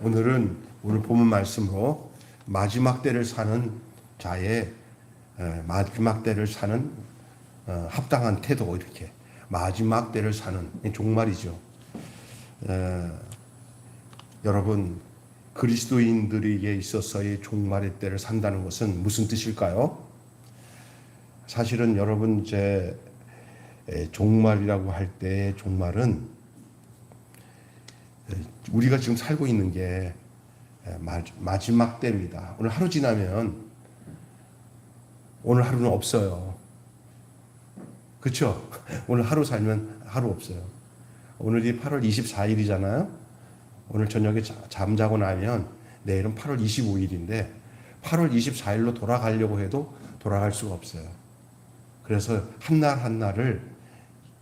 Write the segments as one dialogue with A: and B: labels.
A: 오늘 본문 말씀으로 마지막 때를 사는 자의 마지막 때를 사는 합당한 태도, 이렇게 마지막 때를 사는 종말이죠. 여러분, 그리스도인들에게 있어서의 종말의 때를 산다는 것은 무슨 뜻일까요? 사실은 여러분, 종말이라고 할 때 종말은 우리가 지금 살고 있는 게 마지막 때입니다. 오늘 하루 지나면 오늘 하루는 없어요. 그렇죠? 오늘 하루 살면 하루 없어요. 오늘이 8월 24일이잖아요. 오늘 저녁에 잠자고 나면 내일은 8월 25일인데 8월 24일로 돌아가려고 해도 돌아갈 수가 없어요. 그래서 한 날 한 날을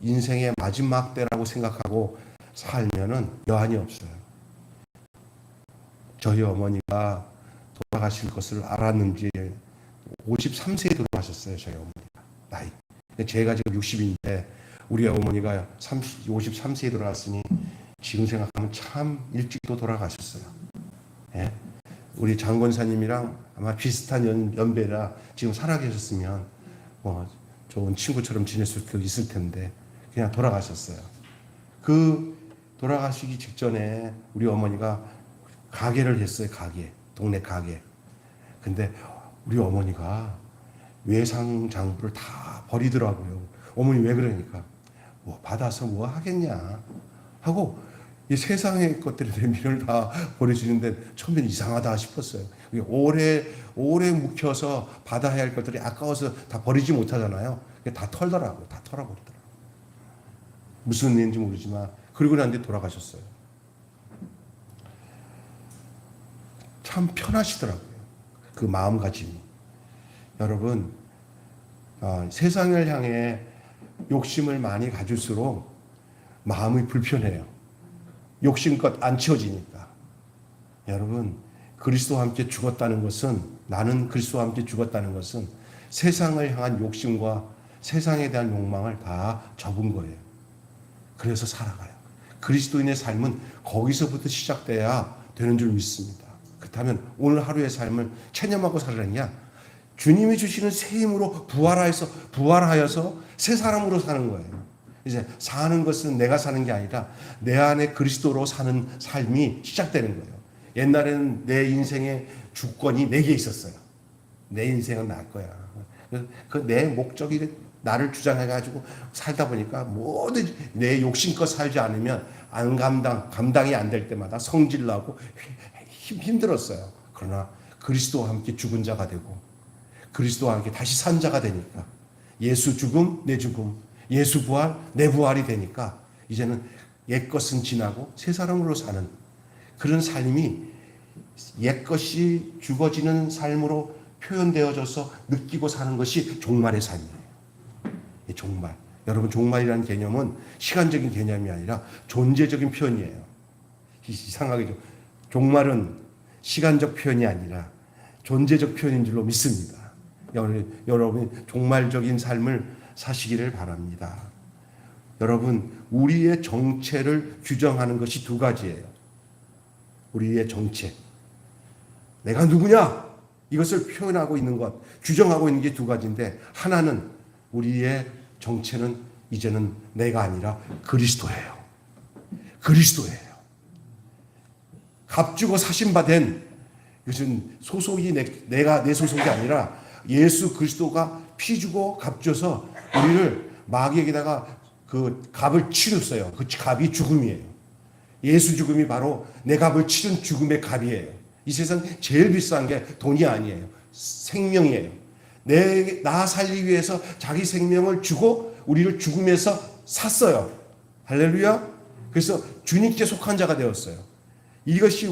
A: 인생의 마지막 때라고 생각하고 살면은 여한이 없어요. 저희 어머니가 돌아가실 것을 알았는지 53세에 돌아가셨어요. 저희 어머니가 나이. 제가 지금 60인데 우리 어머니가 53세에 돌아갔으니 지금 생각하면 참 일찍도 돌아가셨어요. 예? 우리 장 권사님이랑 아마 비슷한 연배라 지금 살아계셨으면 좋은 친구처럼 지낼 수 있을 텐데 그냥 돌아가셨어요. 그 돌아가시기 직전에 우리 어머니가 가게를 했어요. 가게, 동네 가게. 근데 우리 어머니가 외상장부를 다 버리더라고요. 어머니 왜 그러니까 받아서 뭐 하겠냐 하고 이 세상의 것들에 대한 미련을 다 버려주는데 처음엔 이상하다 싶었어요. 오래 묵혀서 받아야 할 것들이 아까워서 다 버리지 못하잖아요. 다 털더라고요. 다 털어버리더라고요. 무슨 일인지 모르지만 그리고 난 뒤에 돌아가셨어요. 참 편하시더라고요. 그 마음가짐이. 여러분, 세상을 향해 욕심을 많이 가질수록 마음이 불편해요. 욕심껏 안 채워지니까. 여러분, 그리스도와 함께 죽었다는 것은, 나는 그리스도와 함께 죽었다는 것은 세상을 향한 욕심과 세상에 대한 욕망을 다 접은 거예요. 그래서 살아가요. 그리스도인의 삶은 거기서부터 시작돼야 되는 줄 믿습니다. 그렇다면 오늘 하루의 삶을 체념하고 살아내냐? 주님이 주시는 새 힘으로 부활하여서 새 사람으로 사는 거예요. 이제 사는 것은 내가 사는 게 아니라 내 안에 그리스도로 사는 삶이 시작되는 거예요. 옛날에는 내 인생의 주권이 내게 있었어요. 내 인생은 나 거야. 그 내 목적이 나를 주장해가지고 살다 보니까 모든 내 욕심껏 살지 않으면 감당이 안 될 때마다 성질나고 힘들었어요. 그러나 그리스도와 함께 죽은 자가 되고 그리스도와 함께 다시 산 자가 되니까 예수 죽음, 내 죽음, 예수 부활, 내 부활이 되니까 이제는 옛것은 지나고 새 사람으로 사는 그런 삶이 옛것이 죽어지는 삶으로 표현되어져서 느끼고 사는 것이 종말의 삶이에요. 종말. 여러분, 종말이라는 개념은 시간적인 개념이 아니라 존재적인 표현이에요. 이상하게 종말은 시간적 표현이 아니라 존재적 표현인 줄로 믿습니다. 여러분, 종말적인 삶을 사시기를 바랍니다. 여러분, 우리의 정체를 규정하는 것이 두 가지예요. 우리의 정체. 내가 누구냐? 이것을 표현하고 있는 것, 규정하고 있는 게 두 가지인데, 하나는 우리의 정체는 이제는 내가 아니라 그리스도예요. 그리스도예요. 값주고 사신받은, 이것은 소속이 내가 내 소속이 아니라 예수 그리스도가 피 주고 값줘서 우리를 마귀에게다가 그 값을 치렀어요. 그 값이 죽음이에요. 예수 죽음이 바로 내 값을 치른 죽음의 값이에요. 이 세상 제일 비싼 게 돈이 아니에요. 생명이에요. 나 살리기 위해서 자기 생명을 주고 우리를 죽음에서 샀어요. 할렐루야. 그래서 주님께 속한 자가 되었어요. 이것이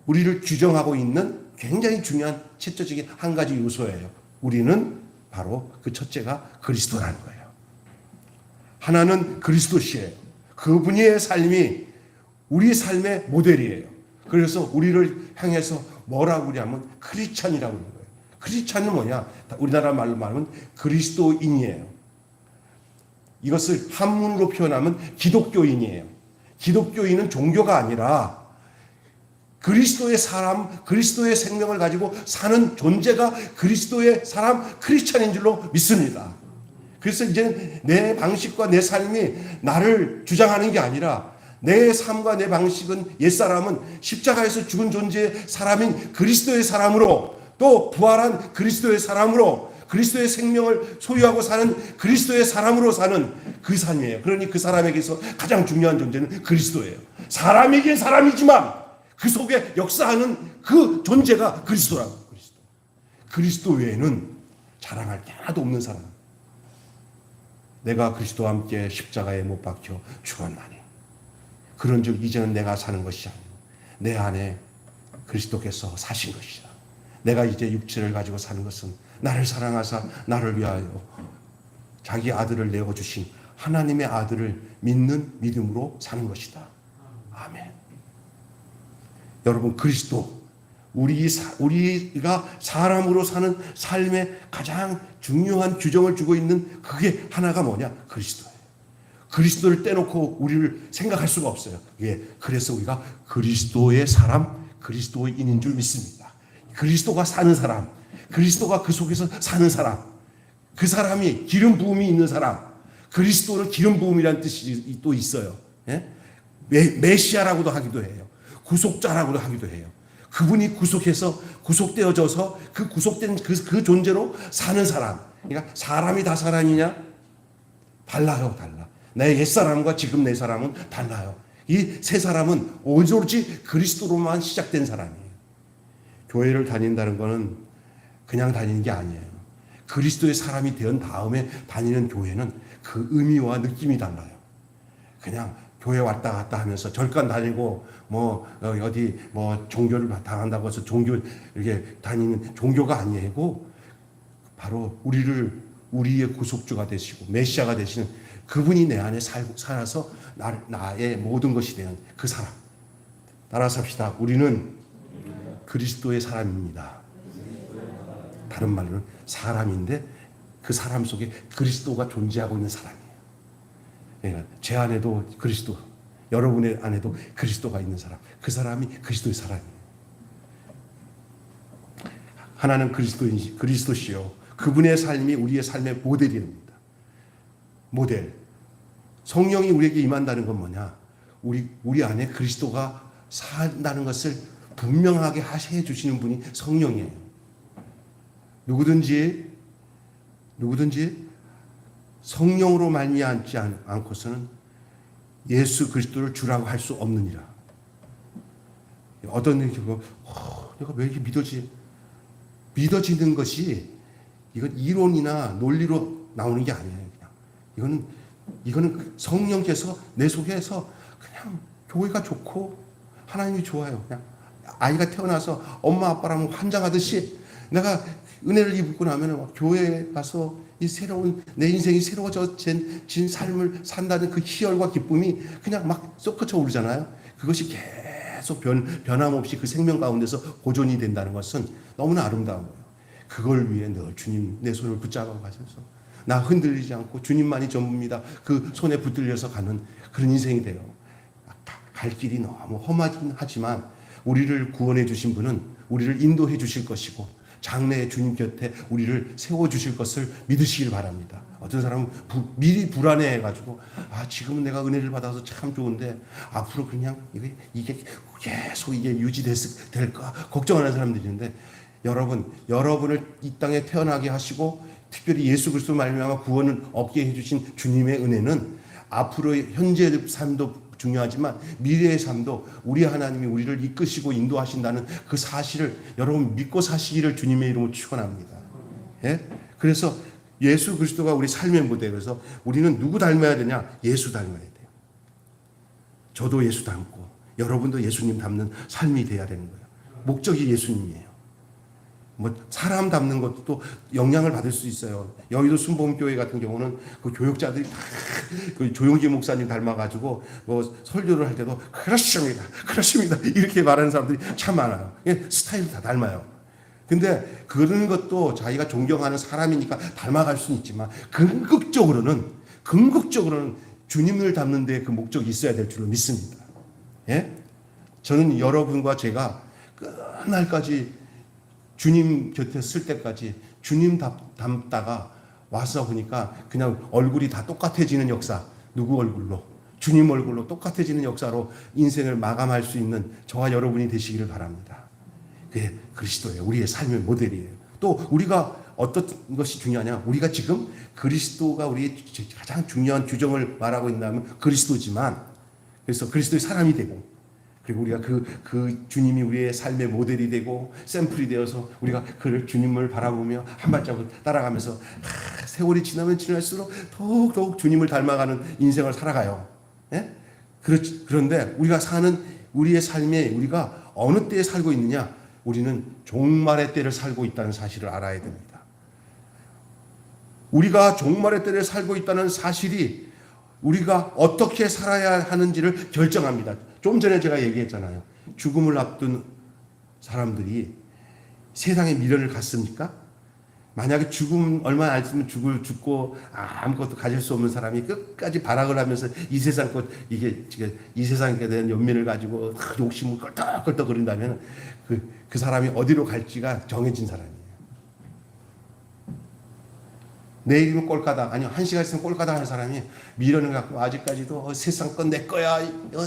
A: 우리를 규정하고 있는 굉장히 중요한 첫째적인 한 가지 요소예요. 우리는 바로 그 첫째가 그리스도라는 거예요. 하나는 그리스도시예요. 그분의 삶이 우리 삶의 모델이에요. 그래서 우리를 향해서 뭐라고 그러냐면 크리스찬이라고 그러는 거예요. 크리스찬은 뭐냐? 우리나라 말로 말하면 그리스도인이에요. 이것을 한문으로 표현하면 기독교인이에요. 기독교인은 종교가 아니라 그리스도의 사람, 그리스도의 생명을 가지고 사는 존재가 그리스도의 사람, 크리스찬인 줄로 믿습니다. 그래서 이제 내 방식과 내 삶이 나를 주장하는 게 아니라 내 삶과 내 방식은 옛사람은 십자가에서 죽은 존재의 사람인 그리스도의 사람으로, 또 부활한 그리스도의 사람으로, 그리스도의 생명을 소유하고 사는 그리스도의 사람으로 사는 그 삶이에요. 그러니 그 사람에게서 가장 중요한 존재는 그리스도예요. 사람이긴 사람이지만 그 속에 역사하는 그 존재가 그리스도라고. 그리스도 외에는 자랑할 게 하나도 없는 사람. 내가 그리스도와 함께 십자가에 못 박혀 죽었나니 그런즉 이제는 내가 사는 것이 아니고 내 안에 그리스도께서 사신 것이다. 내가 이제 육체를 가지고 사는 것은 나를 사랑하사 나를 위하여 자기 아들을 내어주신 하나님의 아들을 믿는 믿음으로 사는 것이다. 아멘. 여러분, 그리스도, 우리가 사람으로 사는 삶의 가장 중요한 규정을 주고 있는 그게 하나가 뭐냐? 그리스도예요. 그리스도를 떼놓고 우리를 생각할 수가 없어요. 예, 그래서 우리가 그리스도의 사람, 그리스도인인 줄 믿습니다. 그리스도가 사는 사람, 그리스도가 그 속에서 사는 사람, 그 사람이 기름 부음이 있는 사람. 그리스도는 기름 부음이라는 뜻이 또 있어요. 예? 메시아라고도 하기도 해요. 구속자라고도 하기도 해요. 그분이 구속되어져서 그 구속된 그 존재로 사는 사람. 그러니까 사람이 다 사람이냐? 달라요, 달라. 내 옛사람과 지금 내 사람은 달라요. 이 세 사람은 오로지 그리스도로만 시작된 사람이에요. 교회를 다닌다는 것은 그냥 다니는 게 아니에요. 그리스도의 사람이 된 다음에 다니는 교회는 그 의미와 느낌이 달라요. 그냥 교회 왔다 갔다 하면서 절간 다니고 어디 종교를 당한다고 해서 종교 이렇게 다니는 종교가 아니고 바로 우리의 구속주가 되시고 메시아가 되시는 그분이 내 안에 살아서 나의 모든 것이 되는 그 사람. 따라서 합시다. 우리는 그리스도의 사람입니다. 다른 말로는 사람인데 그 사람 속에 그리스도가 존재하고 있는 사람이에요. 그러니까 제 안에도 그리스도, 여러분의 안에도 그리스도가 있는 사람, 그 사람이 그리스도의 사람이에요. 하나는 그리스도시요. 그분의 삶이 우리의 삶의 모델입니다. 모델. 성령이 우리에게 임한다는 건 뭐냐? 우리 안에 그리스도가 산다는 것을 분명하게 해 주시는 분이 성령이에요. 누구든지 성령으로 말미암지 않고서는 예수 그리스도를 주라고 할 수 없느니라. 어떤 얘기 보면 내가 왜 이렇게 믿어지는 것이 이건 이론이나 논리로 나오는 게 아니에요. 그냥 이거는 성령께서 내 속에서 그냥 교회가 좋고 하나님이 좋아요. 그냥 아이가 태어나서 엄마 아빠랑 환장하듯이 내가 은혜를 입고 나면 교회에 가서 이 새로운 내 인생이 새로워진 삶을 산다는 그 희열과 기쁨이 그냥 막 솟구쳐 오르잖아요. 그것이 계속 변함없이 그 생명 가운데서 보존이 된다는 것은 너무나 아름다운 거예요. 그걸 위해 늘 주님 내 손을 붙잡아 가셔서 나 흔들리지 않고 주님만이 전부입니다. 그 손에 붙들려서 가는 그런 인생이 돼요. 갈 길이 너무 험하긴 하지만 우리를 구원해 주신 분은 우리를 인도해 주실 것이고 장래의 주님 곁에 우리를 세워주실 것을 믿으시길 바랍니다. 어떤 사람은 미리 불안해해가지고 지금은 내가 은혜를 받아서 참 좋은데 앞으로 그냥 이게 계속 이게 유지될까 걱정하는 사람들이 있는데 여러분을 이 땅에 태어나게 하시고 특별히 예수 그리스도 말미암아 구원을 얻게 해주신 주님의 은혜는 앞으로의 현재의 삶도 중요하지만 미래의 삶도 우리 하나님이 우리를 이끄시고 인도하신다는 그 사실을 여러분 믿고 사시기를 주님의 이름으로 축원합니다. 예? 그래서 예수 그리스도가 우리 삶의 모델. 그래서 우리는 누구 닮아야 되냐? 예수 닮아야 돼요. 저도 예수 닮고 여러분도 예수님 닮는 삶이 돼야 되는 거예요. 목적이 예수님이에요. 사람 닮는 것도 또 영향을 받을 수 있어요. 여의도 순복음교회 같은 경우는 그 교육자들이 다 그 조용기 목사님 닮아가지고 설교를 할 때도 그렇습니다 이렇게 말하는 사람들이 참 많아요. 스타일이 다 닮아요. 근데 그런 것도 자기가 존경하는 사람이니까 닮아갈 수는 있지만 궁극적으로는 주님을 닮는 데 그 목적이 있어야 될 줄로 믿습니다. 예? 저는 여러분과 제가 끝날까지 주님 곁에 쓸 때까지 주님 닮다가 와서 보니까 그냥 얼굴이 다 똑같아지는 역사, 누구 얼굴로? 주님 얼굴로 똑같아지는 역사로 인생을 마감할 수 있는 저와 여러분이 되시기를 바랍니다. 그게 그리스도예요. 우리의 삶의 모델이에요. 또 우리가 어떤 것이 중요하냐? 우리가 지금 그리스도가 우리의 가장 중요한 규정을 말하고 있다면 그리스도지만, 그래서 그리스도의 사람이 되고, 그리고 우리가 그 주님이 우리의 삶의 모델이 되고 샘플이 되어서 우리가 그를 주님을 바라보며 한 발자국 따라가면서 세월이 지나면 지날수록 더욱 주님을 닮아가는 인생을 살아가요. 예? 그런데 우리가 사는 우리의 삶에 우리가 어느 때에 살고 있느냐? 우리는 종말의 때를 살고 있다는 사실을 알아야 됩니다. 우리가 종말의 때를 살고 있다는 사실이 우리가 어떻게 살아야 하는지를 결정합니다. 좀 전에 제가 얘기했잖아요. 죽음을 앞둔 사람들이 세상에 미련을 갖습니까? 만약에 죽음 얼마 안 있으면 죽고 아무것도 가질 수 없는 사람이 끝까지 발악을 하면서 이 세상 것, 이게 지금 이 세상에 대한 연민을 가지고 욕심을 껄떡껄떡 거린다면 그 사람이 어디로 갈지가 정해진 사람이에요. 내일이면 꼴까당, 아니요, 한 시간 있으면 꼴까당 하는 사람이 미련을 갖고 아직까지도 세상 건 내 거야,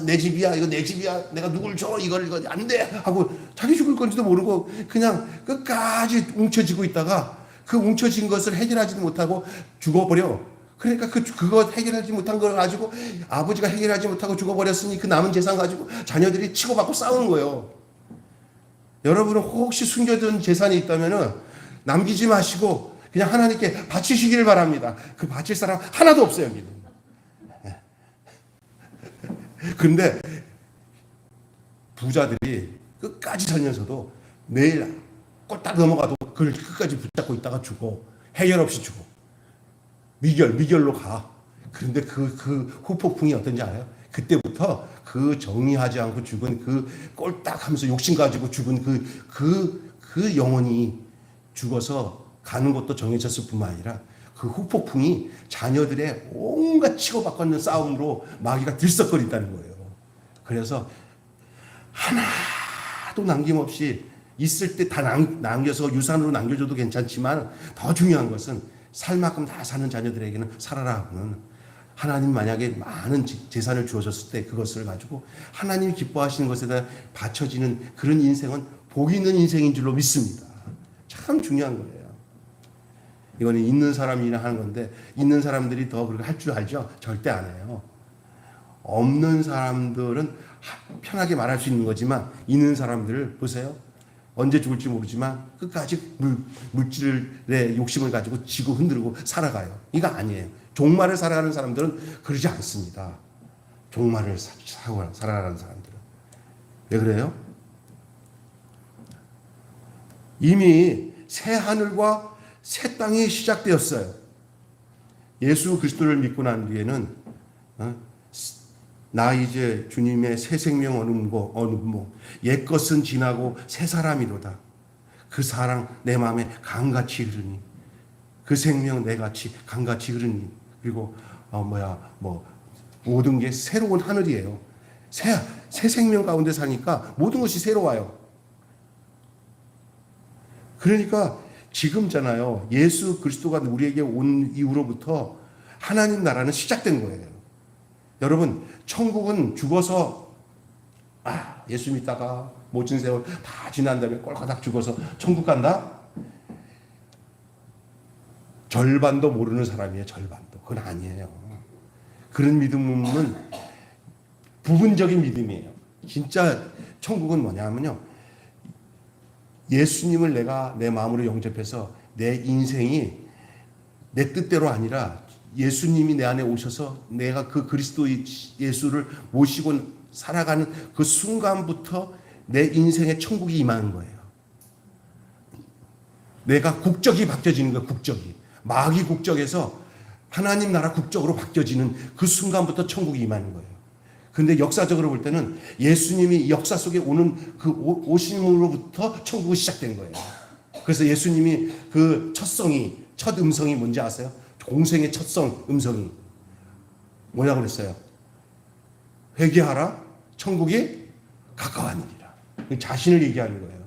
A: 내 집이야, 이거 내 집이야, 내가 누굴 줘, 이거 안 돼 하고 자기 죽을 건지도 모르고 그냥 끝까지 웅쳐지고 있다가 그 웅쳐진 것을 해결하지도 못하고 죽어버려. 그러니까 그거 해결하지 못한 걸 가지고 아버지가 해결하지 못하고 죽어버렸으니 그 남은 재산 가지고 자녀들이 치고받고 싸우는 거예요. 여러분은 혹시 숨겨둔 재산이 있다면은 남기지 마시고 그냥 하나님께 바치시기를 바랍니다. 그 바칠 사람 하나도 없어요, 여기는. 그런데 부자들이 끝까지 살면서도 내일 꼴딱 넘어가도 그걸 끝까지 붙잡고 있다가 죽어. 해결 없이 죽어. 미결로 가. 그런데 그 후폭풍이 어떤지 알아요? 그때부터 그 정리하지 않고 죽은 그 꼴딱 하면서 욕심 가지고 죽은 그 영혼이 죽어서 가는 것도 정해졌을 뿐만 아니라 그 후폭풍이 자녀들의 온갖 치고받고 싸움으로 마귀가 들썩거린다는 거예요. 그래서 하나도 남김없이 있을 때 다 남겨서 유산으로 남겨줘도 괜찮지만 더 중요한 것은 살 만큼 다 사는 자녀들에게는 살아라 하고는 하나님 만약에 많은 재산을 주어졌을 때 그것을 가지고 하나님이 기뻐하시는 것에 대해 바쳐지는 그런 인생은 복 있는 인생인 줄로 믿습니다. 참 중요한 거예요. 이거는 있는 사람이나 하는 건데 있는 사람들이 더 그렇게 할 줄 알죠? 절대 안 해요. 없는 사람들은 편하게 말할 수 있는 거지만 있는 사람들을 보세요. 언제 죽을지 모르지만 끝까지 물질의 욕심을 가지고 지고 흔들고 살아가요. 이거 아니에요. 종말을 살아가는 사람들은 그러지 않습니다. 종말을 살아가는 사람들은. 왜 그래요? 이미 새 하늘과 새 땅이 시작되었어요. 예수 그리스도를 믿고 난 뒤에는 나 이제 주님의 새 생명 얻음고 옛것은 지나고 새 사람이로다. 그 사랑 내 마음에 강같이 흐르니 그 생명 내같이 강같이 흐르니 그리고 모든 게 새로운 하늘이에요. 새 생명 가운데 사니까 모든 것이 새로워요. 그러니까 지금잖아요. 예수 그리스도가 우리에게 온 이후로부터 하나님 나라는 시작된 거예요. 여러분, 천국은 죽어서 예수 믿다가 모진 세월 다 지난 다음에 꼴까닥 죽어서 천국 간다? 절반도 모르는 사람이에요. 절반도. 그건 아니에요. 그런 믿음은 부분적인 믿음이에요. 진짜 천국은 뭐냐면요. 예수님을 내가 내 마음으로 영접해서 내 인생이 내 뜻대로 아니라 예수님이 내 안에 오셔서 내가 그 그리스도 예수를 모시고 살아가는 그 순간부터 내 인생에 천국이 임하는 거예요. 내가 국적이 바뀌어지는 거예요. 국적이. 마귀 국적에서 하나님 나라 국적으로 바뀌어지는 그 순간부터 천국이 임하는 거예요. 근데 역사적으로 볼 때는 예수님이 역사 속에 오는 그 오심으로부터 천국이 시작된 거예요. 그래서 예수님이 그 첫 음성이 뭔지 아세요? 공생의 첫 음성이 뭐라고 그랬어요? 회개하라. 천국이 가까웠느니라. 자신을 얘기하는 거예요.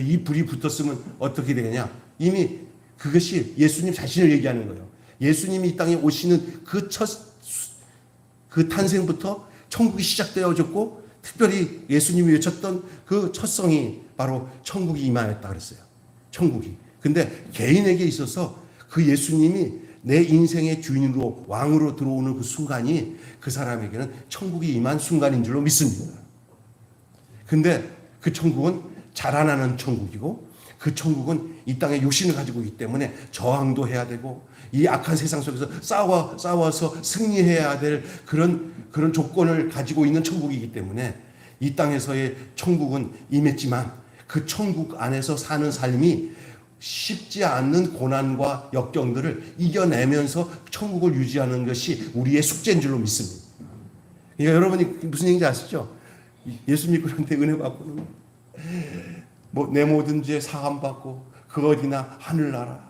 A: 이 불이 붙었으면 어떻게 되느냐? 이미 그것이 예수님 자신을 얘기하는 거예요. 예수님이 이 땅에 오시는 그 탄생부터 천국이 시작되어졌고, 특별히 예수님이 외쳤던 그 첫성이 바로 천국이 임하였다 그랬어요. 천국이. 근데 개인에게 있어서 그 예수님이 내 인생의 주인으로, 왕으로 들어오는 그 순간이 그 사람에게는 천국이 임한 순간인 줄로 믿습니다. 근데 그 천국은 자라나는 천국이고, 그 천국은 이 땅에 육신을 가지고 있기 때문에 저항도 해야 되고, 이 악한 세상 속에서 싸워서 승리해야 될 그런 조건을 가지고 있는 천국이기 때문에 이 땅에서의 천국은 임했지만, 그 천국 안에서 사는 삶이 쉽지 않는 고난과 역경들을 이겨내면서 천국을 유지하는 것이 우리의 숙제인 줄로 믿습니다. 그러니까 여러분이 무슨 얘기인지 아시죠? 예수 믿고 그런데 은혜 받고는 내 모든 죄 사함 받고 그 어디나 하늘나라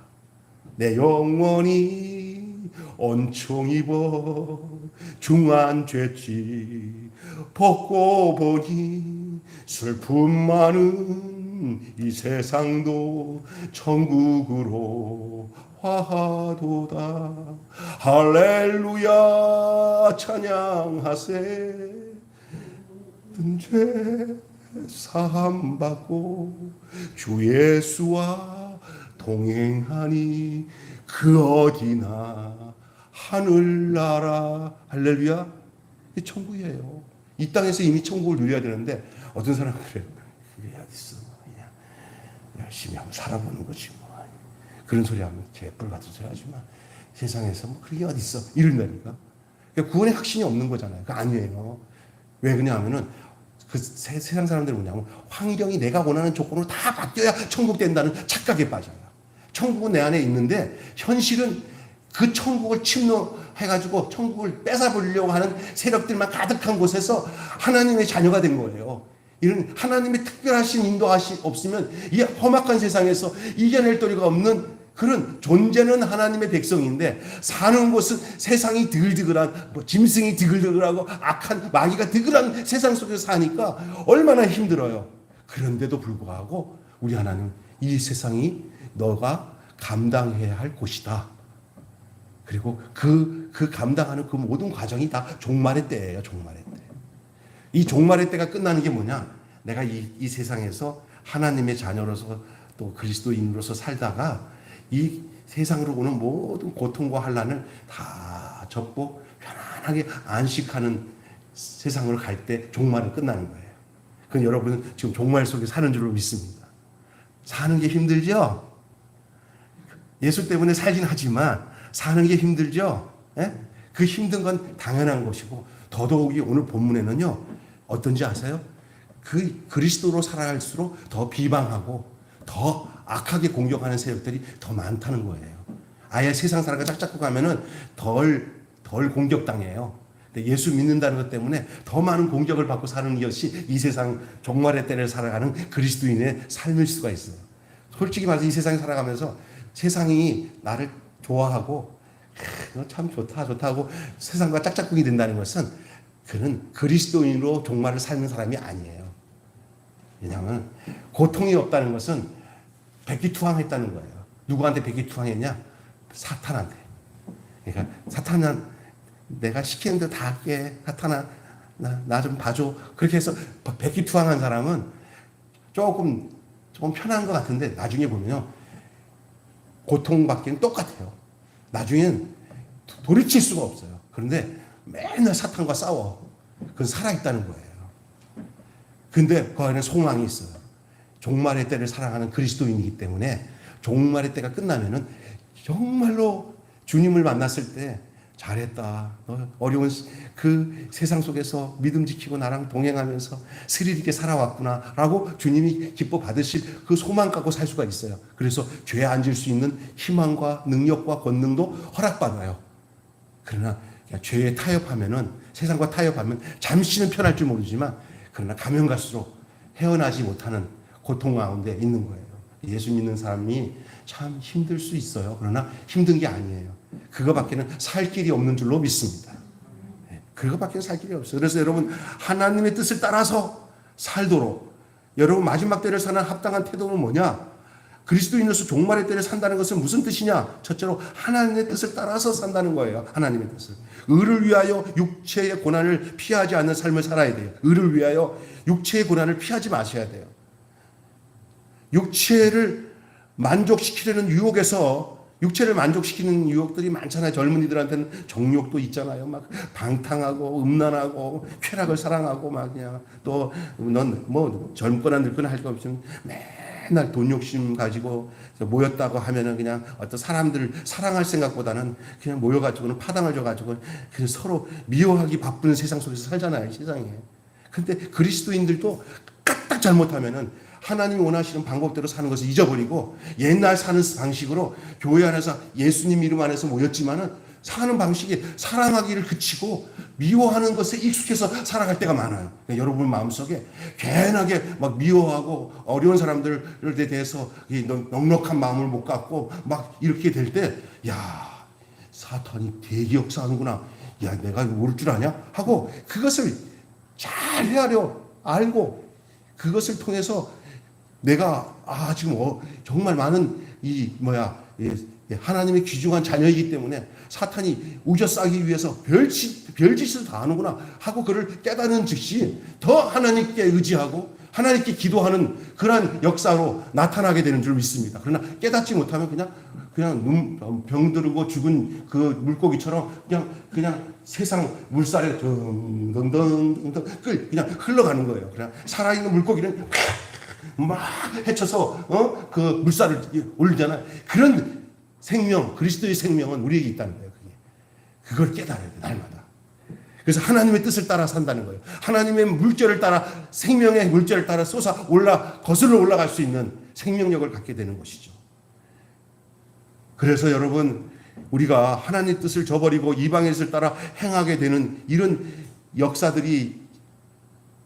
A: 내 영원히 온총 입어 중한 죄지 벗고 보니 슬픔 많은 이 세상도 천국으로 화하도다. 할렐루야 찬양하세. 죄 사함 받고 주 예수와 동행하니 그 어디나 하늘나라. 할렐루야. 이 천국이에요. 이 땅에서 이미 천국을 누려야 되는데 어떤 사람은 그래요. 그게 어딨어. 그냥 열심히 한번 살아보는 거지 뭐. 그런 소리 하면 개뿔 같은 소리 하지만 세상에서 뭐 그게 어딨어. 이런다니까. 그러니까 구원의 확신이 없는 거잖아요. 그거 아니에요. 왜 그러냐면은 그 세상 사람들이 뭐냐면 환경이 내가 원하는 조건으로 다 바뀌어야 천국 된다는 착각에 빠져요. 천국은 내 안에 있는데 현실은 그 천국을 침노해가지고 천국을 뺏어보려고 하는 세력들만 가득한 곳에서 하나님의 자녀가 된 거예요. 이런 하나님의 특별하신 인도하심 없으면 이 험악한 세상에서 이겨낼 도리가 없는 그런 존재는 하나님의 백성인데 사는 곳은 세상이 드글드글한 짐승이 드글드글하고 악한 마귀가 드글한 세상 속에서 사니까 얼마나 힘들어요. 그런데도 불구하고 우리 하나님 이 세상이 너가 감당해야 할 곳이다. 그리고 그 감당하는 그 모든 과정이 다 종말의 때예요. 종말의 때. 이 종말의 때가 끝나는 게 뭐냐? 내가 이 세상에서 하나님의 자녀로서 또 그리스도인으로서 살다가 이 세상으로 오는 모든 고통과 환난을 다 접고 편안하게 안식하는 세상으로 갈 때 종말은 끝나는 거예요. 그건 여러분은 지금 종말 속에 사는 줄로 믿습니다. 사는 게 힘들죠? 예수 때문에 살긴 하지만 사는 게 힘들죠? 예? 그 힘든 건 당연한 것이고 더더욱이 오늘 본문에는요. 어떤지 아세요? 그 그리스도로 살아갈수록 더 비방하고 더 악하게 공격하는 세력들이 더 많다는 거예요. 아예 세상 사람과 짝잡고 가면은 덜 공격당해요. 근데 예수 믿는다는 것 때문에 더 많은 공격을 받고 사는 것이 이 세상 종말의 때를 살아가는 그리스도인의 삶일 수가 있어요. 솔직히 말해서 이 세상에 살아가면서 세상이 나를 좋아하고 참 좋다 하고 세상과 짝짝꿍이 된다는 것은 그는 그리스도인으로 종말을 사는 사람이 아니에요. 왜냐하면 고통이 없다는 것은 백기투항했다는 거예요. 누구한테 백기투항했냐? 사탄한테. 그러니까 사탄은 내가 시키는 대로 다 할게. 사탄아 나 좀 봐줘. 그렇게 해서 백기투항한 사람은 조금 편한 것 같은데 나중에 보면요. 고통받기는 똑같아요. 나중엔 돌이킬 수가 없어요. 그런데 맨날 사탄과 싸워. 그건 살아있다는 거예요. 근데 그 안에 소망이 있어요. 종말의 때를 살아가는 그리스도인이기 때문에 종말의 때가 끝나면은 정말로 주님을 만났을 때 잘했다. 너 어려운 그 세상 속에서 믿음 지키고 나랑 동행하면서 스릴 있게 살아왔구나 라고 주님이 기뻐 받으실 그 소망 갖고 살 수가 있어요. 그래서 죄에 앉을 수 있는 희망과 능력과 권능도 허락받아요. 그러나 죄에 타협하면은 세상과 타협하면 잠시는 편할 줄 모르지만 그러나 가면 갈수록 헤어나지 못하는 고통 가운데 있는 거예요. 예수 믿는 사람이 참 힘들 수 있어요. 그러나 힘든 게 아니에요. 그거밖에는 살 길이 없는 줄로 믿습니다. 그거밖에 살 길이 없어요. 그래서 여러분 하나님의 뜻을 따라서 살도록 여러분 마지막 때를 사는 합당한 태도는 뭐냐? 그리스도인으로서 종말의 때를 산다는 것은 무슨 뜻이냐? 첫째로 하나님의 뜻을 따라서 산다는 거예요. 하나님의 뜻을. 의를 위하여 육체의 고난을 피하지 않는 삶을 살아야 돼요. 의를 위하여 육체의 고난을 피하지 마셔야 돼요. 육체를 만족시키려는 유혹에서 육체를 만족시키는 유혹들이 많잖아요. 젊은이들한테는 정욕도 있잖아요. 막 방탕하고 음란하고 쾌락을 사랑하고 막 그냥 또 넌 뭐 젊거나 늙거나 할 거 없이 맨날 돈 욕심 가지고 모였다고 하면은 그냥 어떤 사람들을 사랑할 생각보다는 그냥 모여가지고는 파당을 줘가지고 그냥 서로 미워하기 바쁜 세상 속에서 살잖아요. 세상에. 근데 그리스도인들도 까딱 잘못하면은 하나님이 원하시는 방법대로 사는 것을 잊어버리고 옛날 사는 방식으로 교회 안에서 예수님 이름 안에서 모였지만은 사는 방식이 사랑하기를 그치고 미워하는 것에 익숙해서 살아갈 때가 많아요. 그러니까 여러분 마음속에 괜하게 막 미워하고 어려운 사람들에 대해서 넉넉한 마음을 못 갖고 막 이렇게 될 때, 야, 사탄이 대기 역사하는구나. 야, 내가 모를 줄 아냐? 하고 그것을 잘 헤아려 알고 그것을 통해서 내가 지금 정말 많은 하나님의 귀중한 자녀이기 때문에 사탄이 우겨싸기 위해서 별짓을 다 하는구나 하고 그를 깨닫는 즉시 더 하나님께 의지하고 하나님께 기도하는 그러한 역사로 나타나게 되는 줄 믿습니다. 그러나 깨닫지 못하면 그냥 병들고 죽은 그 물고기처럼 그냥 세상 물살에 덩덩덩덩 그냥 흘러가는 거예요. 그냥 살아있는 물고기는 막 헤쳐서 그 물살을 올리잖아요. 그런 생명, 그리스도의 생명은 우리에게 있다는 거예요. 그걸 깨달아야 돼, 날마다. 그래서 하나님의 뜻을 따라 산다는 거예요. 하나님의 물결을 따라, 생명의 물결을 따라 거슬러 올라갈 수 있는 생명력을 갖게 되는 것이죠. 그래서 여러분, 우리가 하나님의 뜻을 저버리고 이방의 뜻을 따라 행하게 되는 이런 역사들이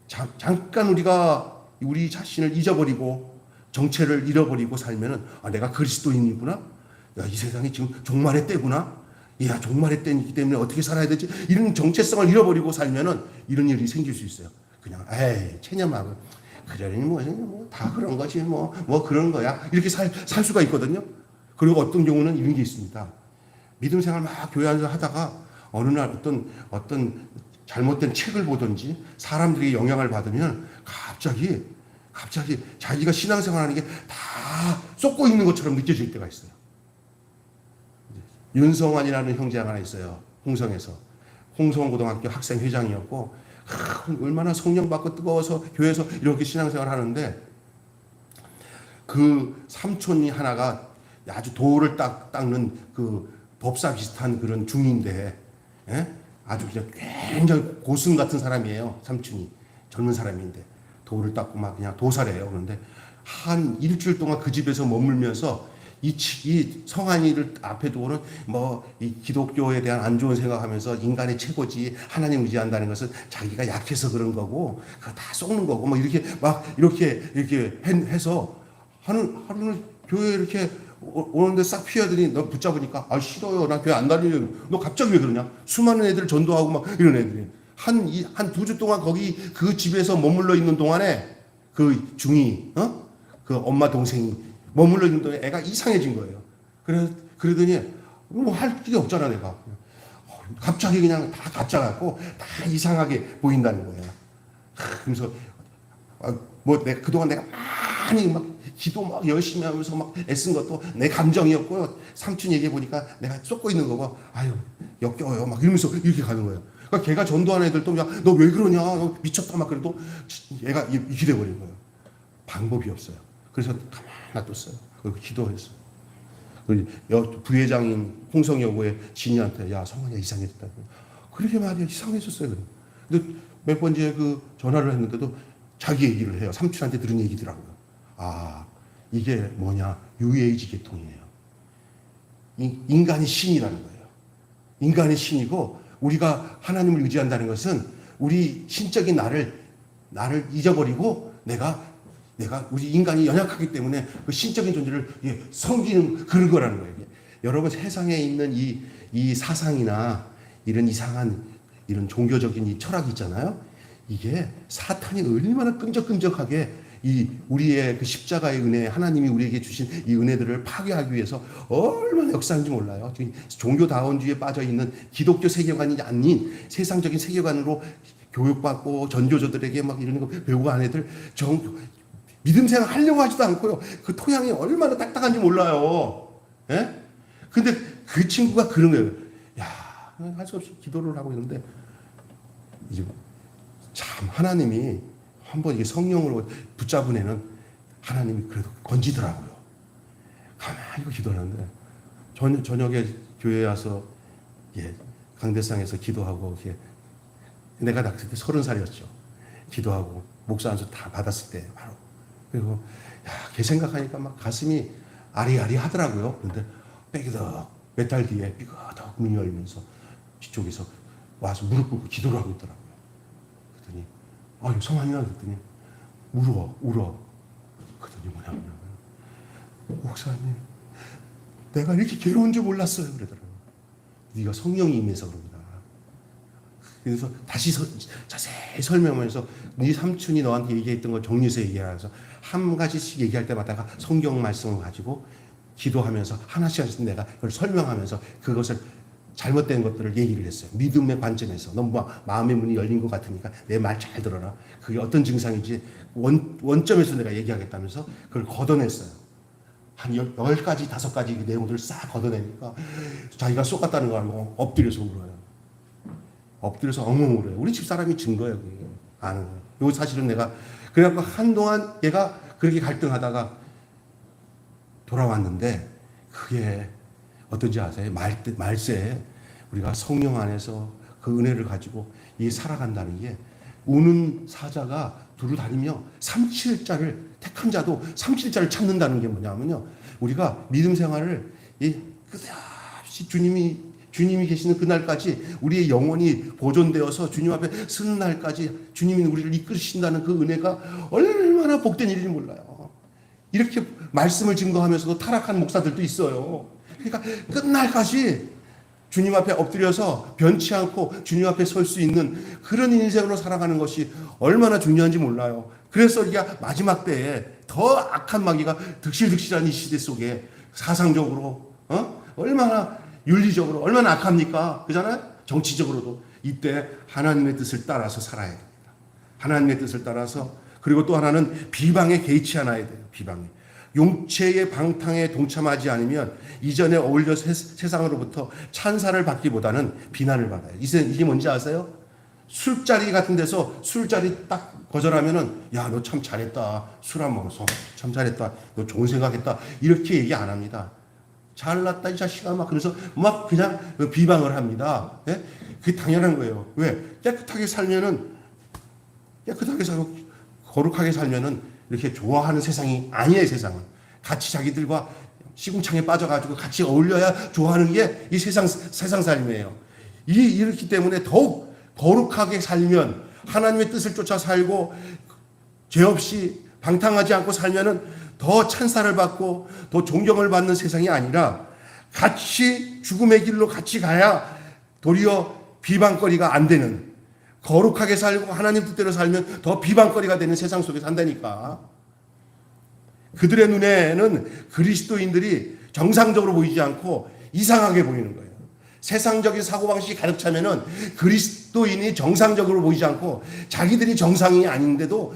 A: 잠깐 우리가 우리 자신을 잊어버리고 정체를 잃어버리고 살면은 내가 그리스도인이구나. 야, 이 세상이 지금 종말의 때구나. 야, 종말의 때이기 때문에 어떻게 살아야 되지? 이런 정체성을 잃어버리고 살면은 이런 일이 생길 수 있어요. 그냥 체념하고 그러니 다 그런 거지 뭐 그런 거야. 이렇게 살 수가 있거든요. 그리고 어떤 경우는 이런 게 있습니다. 믿음 생활 막 교회 안에서 하다가 어느 날 어떤 잘못된 책을 보든지 사람들이 영향을 받으면 갑자기 자기가 신앙생활하는 게 다 쏟고 있는 것처럼 느껴질 때가 있어요. 윤성환이라는 형제가 하나 있어요. 홍성에서. 홍성고등학교 학생회장이었고 얼마나 성령 받고 뜨거워서 교회에서 이렇게 신앙생활을 하는데 그 삼촌이 하나가 아주 돌을 닦는 그 법사 비슷한 그런 중인데 아주 그냥 굉장히 고승 같은 사람이에요. 삼촌이 젊은 사람인데 돌을 닦고 막 그냥 도사래요. 그런데 한 일주일 동안 그 집에서 머물면서 이 성한이를 앞에 두고는 이 기독교에 대한 안 좋은 생각하면서 인간의 최고지 하나님 의지한다는 것은 자기가 약해서 그런 거고 그거 다 썩는 거고 이렇게 해서 하루는 교회에 이렇게 오는데 싹 피하더니 너 붙잡으니까 싫어요. 나 교회 안 다니려. 너 갑자기 왜 그러냐? 수많은 애들을 전도하고 막 이런 애들이 한 2주 동안 거기 그 집에서 머물러 있는 동안에 그 중이 그 엄마 동생이 머물러 있는 동안에 애가 이상해진 거예요. 그러더니 할 길이 없잖아 내가. 갑자기 그냥 다 가짜 같고 다 이상하게 보인다는 거예요. 그래서 내가 그동안 내가 많이 기도 막 열심히 하면서 막 애쓴 것도 내 감정이었고 삼촌 얘기해 보니까 내가 쏟고 있는 거고 역겨워요 막 이러면서 이렇게 가는 거예요. 그러니까 걔가 전도하는 애들도 너 왜 그러냐 너 미쳤다 막 그래도 얘가 이렇게 돼버린 거예요. 방법이 없어요. 그래서 가만히 놔뒀어요. 그리고 기도했어요. 부회장인 홍성 여고의 진이한테 야 성환이가 이상해졌다고 그렇게 말이야 이상해졌어요. 근데 몇 번째 그 전화를 했는데도 자기 얘기를 해요. 삼촌한테 들은 얘기더라고요. 이게 뭐냐 뉴에이지 계통이에요. 인간이 신이라는 거예요. 인간이 신이고 우리가 하나님을 의지한다는 것은 우리 신적인 나를 잊어버리고 우리 인간이 연약하기 때문에 그 신적인 존재를 섬기는 그런 거라는 거예요. 여러분 세상에 있는 이 사상이나 이런 이상한 이런 종교적인 이 철학이 있잖아요. 이게 사탄이 얼마나 끈적끈적하게 이 우리의 그 십자가의 은혜, 하나님이 우리에게 주신 이 은혜들을 파괴하기 위해서 얼마나 역사하는지 몰라요. 종교다원주의에 빠져 있는 기독교 세계관이 아닌 세상적인 세계관으로 교육받고 전교조들에게 막 이런 거 배우고 하는 애들 믿음 생활 하려고 하지도 않고요. 그 토양이 얼마나 딱딱한지 몰라요. 예? 근데 그 친구가 그런 거예요. 야, 할 수 없이 기도를 하고 있는데 이제 참 하나님이 한번 이게 성령으로 붙잡은 애는 하나님이 그래도 건지더라고요. 가만히 기도하는데 저녁에 교회에 와서 강대상에서 기도하고 내가 그때 30살이었죠. 기도하고 목사 안수 다 받았을 때 바로. 그리고 걔 생각하니까 막 가슴이 아리아리 하더라고요. 그런데 빽이덕 몇 달 뒤에 삐그덕 문이 열리면서 뒤쪽에서 와서 무릎 꿇고 기도를 하고 있더라고요. 그랬더니 성환이나 그랬더니 울어. 그랬더니 뭐냐면 목사님 내가 이렇게 괴로운 줄 몰랐어요. 그러더라고요. 네가 성령이 임해서 그럽니다. 그래서 다시 자세히 설명하면서 네 삼촌이 너한테 얘기했던 걸 정리해서 얘기하면서 한 가지씩 얘기할 때마다 성경 말씀을 가지고 기도하면서 하나씩 내가 그걸 설명하면서 그것을 잘못된 것들을 얘기를 했어요. 믿음의 관점에서 너무 마음의 문이 열린 것 같으니까 내 말 잘 들어라. 그게 어떤 증상인지 원점에서 내가 얘기하겠다면서 그걸 걷어냈어요. 한 10가지, 5가지 내용들을 싹 걷어내니까 자기가 쏟았다는 거 알고 엎드려서 울어요. 엎드려서 엉엉 울어요. 우리 집사람이 준 거예요. 그게. 아는 거예요. 이거 사실은 내가 그래갖고 한동안 얘가 그렇게 갈등하다가 돌아왔는데 그게 어떤지 아세요? 말세에 우리가 성령 안에서 그 은혜를 가지고 이 살아간다는 게 우는 사자가 두루 다니며 37자를 택한 자도 37자를 찾는다는 게 뭐냐면요. 우리가 믿음 생활을 끝없이 주님이 계시는 그날까지 우리의 영혼이 보존되어서 주님 앞에 서는 날까지 주님이 우리를 이끌으신다는 그 은혜가 얼마나 복된 일인지 몰라요. 이렇게 말씀을 증거하면서도 타락한 목사들도 있어요. 그러니까 끝날까지 주님 앞에 엎드려서 변치 않고 주님 앞에 설 수 있는 그런 인생으로 살아가는 것이 얼마나 중요한지 몰라요. 그래서 우리가 마지막 때에 더 악한 마귀가 득실득실한 이 시대 속에 사상적으로 얼마나 윤리적으로 얼마나 악합니까? 그잖아요? 정치적으로도 이때 하나님의 뜻을 따라서 살아야 됩니다. 하나님의 뜻을 따라서 그리고 또 하나는 비방에 개의치 않아야 돼요. 비방에. 용체의 방탕에 동참하지 않으면 이전에 어울려 세상으로부터 찬사를 받기보다는 비난을 받아요. 이게 뭔지 아세요? 술자리 같은 데서 술자리 딱 거절하면은 야, 너 참 잘했다. 술 안 먹어서 참 잘했다. 너 좋은 생각했다. 이렇게 얘기 안 합니다. 잘났다 이 자식아 막 그래서 막 그냥 비방을 합니다. 예? 그게 당연한 거예요. 왜? 깨끗하게 살고 거룩하게 살면은 이렇게 좋아하는 세상이 아니에요. 세상은 같이 자기들과 시궁창에 빠져가지고 같이 어울려야 좋아하는 게 이 세상 삶이에요. 이렇기 때문에 더욱 거룩하게 살면 하나님의 뜻을 쫓아 살고 죄 없이 방탕하지 않고 살면은 더 찬사를 받고 더 존경을 받는 세상이 아니라 같이 죽음의 길로 같이 가야 도리어 비방거리가 안 되는 거룩하게 살고 하나님 뜻대로 살면 더 비방거리가 되는 세상 속에 산다니까. 그들의 눈에는 그리스도인들이 정상적으로 보이지 않고 이상하게 보이는 거예요. 세상적인 사고방식이 가득 차면은 그리스도인이 정상적으로 보이지 않고 자기들이 정상이 아닌데도